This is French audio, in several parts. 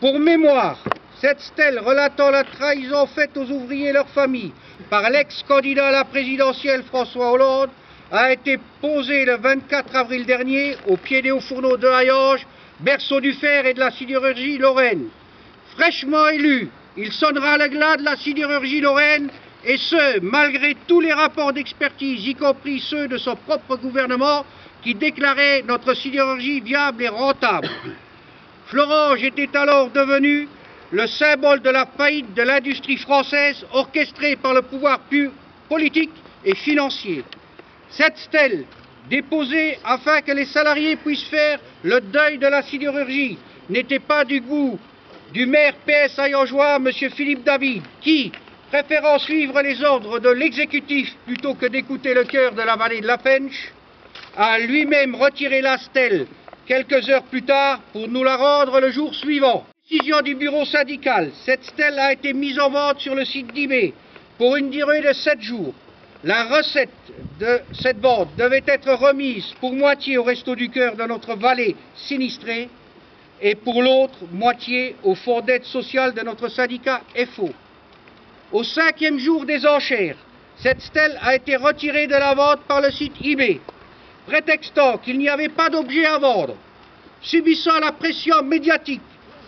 Pour mémoire, cette stèle relatant la trahison faite aux ouvriers et leurs familles par l'ex-candidat à la présidentielle François Hollande a été posée le 24 avril dernier au pied des hauts-fourneaux de Hayange, berceau du fer et de la sidérurgie lorraine. Fraîchement élu, il sonnera le glas de la sidérurgie lorraine, et ce, malgré tous les rapports d'expertise, y compris ceux de son propre gouvernement, qui déclaraient notre sidérurgie viable et rentable. Florange était alors devenu le symbole de la faillite de l'industrie française orchestrée par le pouvoir politique et financier. Cette stèle, déposée afin que les salariés puissent faire le deuil de la sidérurgie, n'était pas du goût du maire PS hayangeois, M. Philippe David, qui, préférant suivre les ordres de l'exécutif plutôt que d'écouter le cœur de la vallée de la Fensch, a lui-même retiré la stèle quelques heures plus tard pour nous la rendre le jour suivant. Décision du bureau syndical, cette stèle a été mise en vente sur le site d'eBay pour une durée de 7 jours. La recette de cette vente devait être remise pour moitié au Resto du Cœur de notre vallée sinistrée et pour l'autre moitié au fonds d'aide sociale de notre syndicat FO. Au 5e jour des enchères, cette stèle a été retirée de la vente par le site eBay, prétextant qu'il n'y avait pas d'objet à vendre. Subissant la pression médiatique,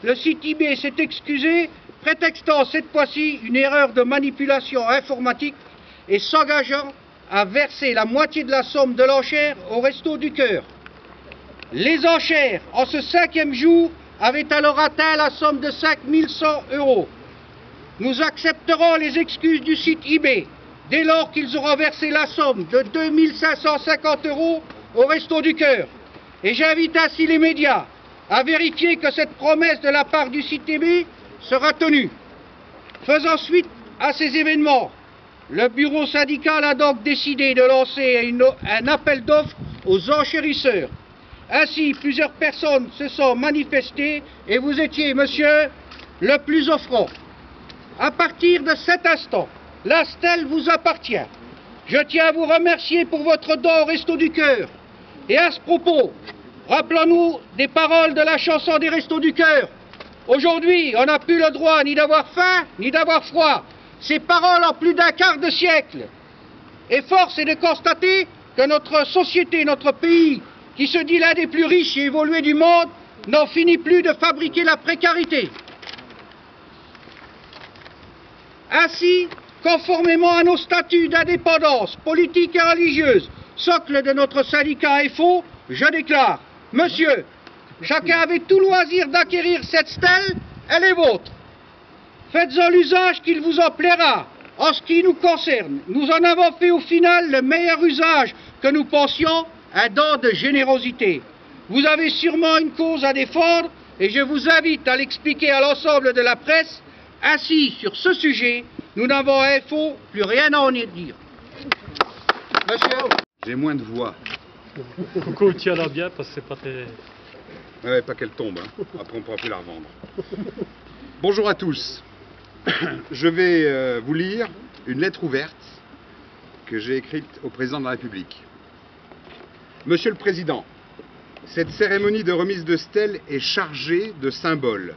le site eBay s'est excusé, prétextant cette fois-ci une erreur de manipulation informatique et s'engageant à verser la moitié de la somme de l'enchère au Resto du Cœur. Les enchères, en ce 5e jour, avaient alors atteint la somme de 5 100 €. Nous accepterons les excuses du site eBay dès lors qu'ils auront versé la somme de 2 550 € au Resto du Cœur. Et j'invite ainsi les médias à vérifier que cette promesse de la part du site eBay sera tenue. Faisant suite à ces événements, le bureau syndical a donc décidé de lancer un appel d'offres aux enchérisseurs. Ainsi, plusieurs personnes se sont manifestées et vous étiez, monsieur, le plus offrant. À partir de cet instant, la stèle vous appartient. Je tiens à vous remercier pour votre don au Resto du Cœur. Et à ce propos, rappelons-nous des paroles de la chanson des Restos du Cœur. Aujourd'hui, on n'a plus le droit ni d'avoir faim, ni d'avoir froid. Ces paroles ont plus d'un quart de siècle. Et force est de constater que notre société, notre pays, qui se dit l'un des plus riches et évolués du monde, n'en finit plus de fabriquer la précarité. Ainsi, conformément à nos statuts d'indépendance politique et religieuse, socle de notre syndicat FO, je déclare, monsieur, chacun avait tout loisir d'acquérir cette stèle, elle est vôtre. Faites-en l'usage qu'il vous en plaira. En ce qui nous concerne, nous en avons fait au final le meilleur usage que nous pensions, un don de générosité. Vous avez sûrement une cause à défendre et je vous invite à l'expliquer à l'ensemble de la presse. Ainsi, sur ce sujet, nous n'avons à FO plus rien à en dire. Monsieur. J'ai moins de voix. Coucou, tiens-la bien parce que c'est pas très... Ouais, pas qu'elle tombe, hein. Après on pourra plus la revendre. Bonjour à tous. Je vais vous lire une lettre ouverte que j'ai écrite au président de la République. Monsieur le Président, cette cérémonie de remise de stèle est chargée de symboles.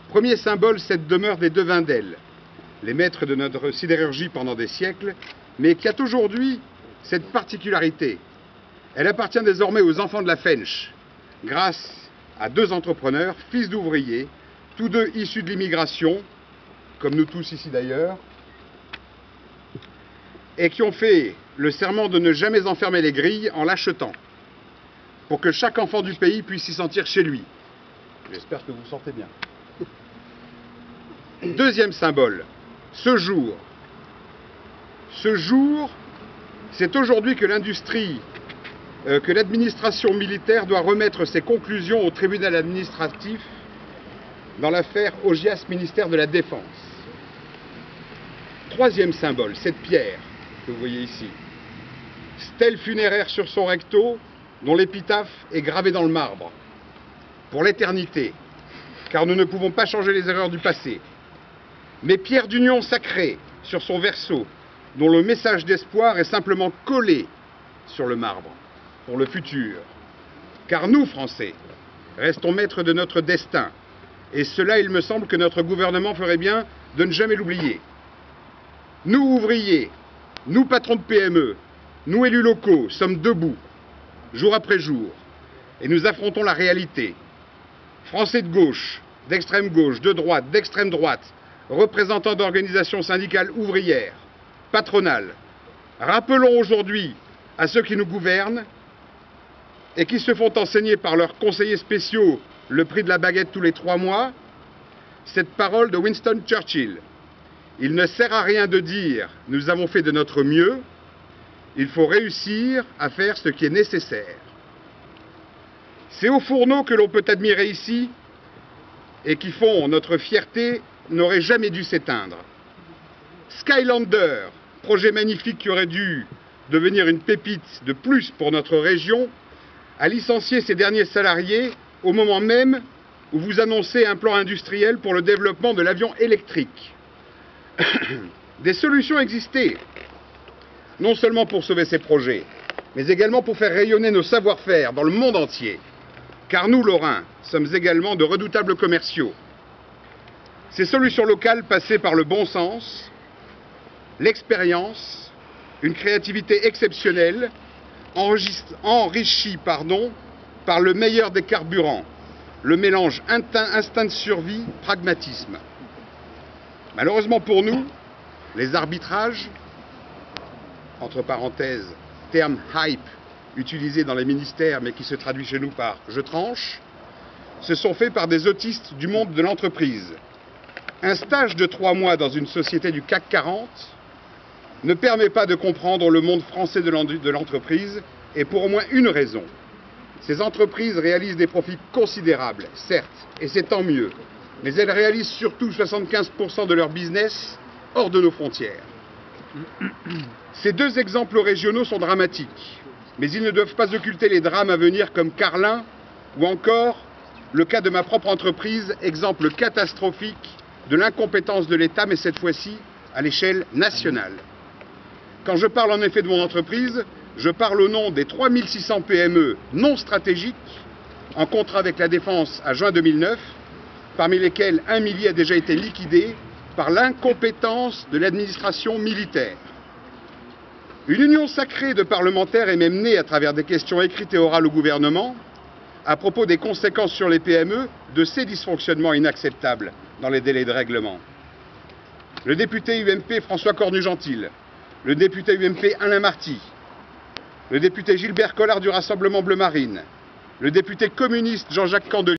Premier symbole, cette demeure des Devindel, les maîtres de notre sidérurgie pendant des siècles, mais qui a aujourd'hui cette particularité. Elle appartient désormais aux enfants de la Fensch, grâce à 2 entrepreneurs, fils d'ouvriers, tous 2 issus de l'immigration, comme nous tous ici d'ailleurs, et qui ont fait le serment de ne jamais enfermer les grilles en l'achetant, pour que chaque enfant du pays puisse s'y sentir chez lui. J'espère que vous vous sentez bien. Deuxième symbole, ce jour. Ce jour, c'est aujourd'hui que l'administration militaire doit remettre ses conclusions au tribunal administratif dans l'affaire Augias, ministère de la Défense. Troisième symbole, cette pierre que vous voyez ici. Stèle funéraire sur son recto, dont l'épitaphe est gravée dans le marbre. Pour l'éternité, car nous ne pouvons pas changer les erreurs du passé. Mais pierre d'union sacrée sur son verso, dont le message d'espoir est simplement collé sur le marbre, pour le futur. Car nous, Français, restons maîtres de notre destin, Et cela, il me semble que notre gouvernement ferait bien de ne jamais l'oublier. Nous, ouvriers, nous, patrons de PME, nous, élus locaux, sommes debout, jour après jour, et nous affrontons la réalité. Français de gauche, d'extrême gauche, de droite, d'extrême droite, représentants d'organisations syndicales ouvrières, patronales, rappelons aujourd'hui à ceux qui nous gouvernent et qui se font enseigner par leurs conseillers spéciaux le prix de la baguette tous les 3 mois, cette parole de Winston Churchill. Il ne sert à rien de dire « nous avons fait de notre mieux », il faut réussir à faire ce qui est nécessaire. Ces hauts fourneaux que l'on peut admirer ici et qui font notre fierté n'auraient jamais dû s'éteindre. Skylander, projet magnifique qui aurait dû devenir une pépite de plus pour notre région, a licencié ses derniers salariés au moment même où vous annoncez un plan industriel pour le développement de l'avion électrique. Des solutions existaient, non seulement pour sauver ces projets, mais également pour faire rayonner nos savoir-faire dans le monde entier. Car nous, Lorrains, sommes également de redoutables commerciaux. Ces solutions locales passaient par le bon sens, l'expérience, une créativité exceptionnelle, enrichie par le meilleur des carburants, le mélange instinct de survie, pragmatisme. Malheureusement pour nous, les arbitrages, entre parenthèses, terme hype utilisé dans les ministères mais qui se traduit chez nous par « je tranche », se sont faits par des autistes du monde de l'entreprise. Un stage de 3 mois dans une société du CAC 40 ne permet pas de comprendre le monde français de l'entreprise, et pour au moins une raison. Ces entreprises réalisent des profits considérables, certes, et c'est tant mieux, mais elles réalisent surtout 75% de leur business hors de nos frontières. Ces 2 exemples régionaux sont dramatiques, mais ils ne doivent pas occulter les drames à venir comme Carlin ou encore le cas de ma propre entreprise, exemple catastrophique de l'incompétence de l'État, mais cette fois-ci à l'échelle nationale. Quand je parle en effet de mon entreprise, je parle au nom des 3600 PME non stratégiques en contrat avec la Défense à juin 2009, parmi lesquelles 1 millier a déjà été liquidé par l'incompétence de l'administration militaire. Une union sacrée de parlementaires est même née à travers des questions écrites et orales au gouvernement à propos des conséquences sur les PME de ces dysfonctionnements inacceptables dans les délais de règlement. Le député UMP François Cornu-Gentil, le député UMP Alain Marty, le député Gilbert Collard du Rassemblement Bleu Marine, le député communiste Jean-Jacques Candelier,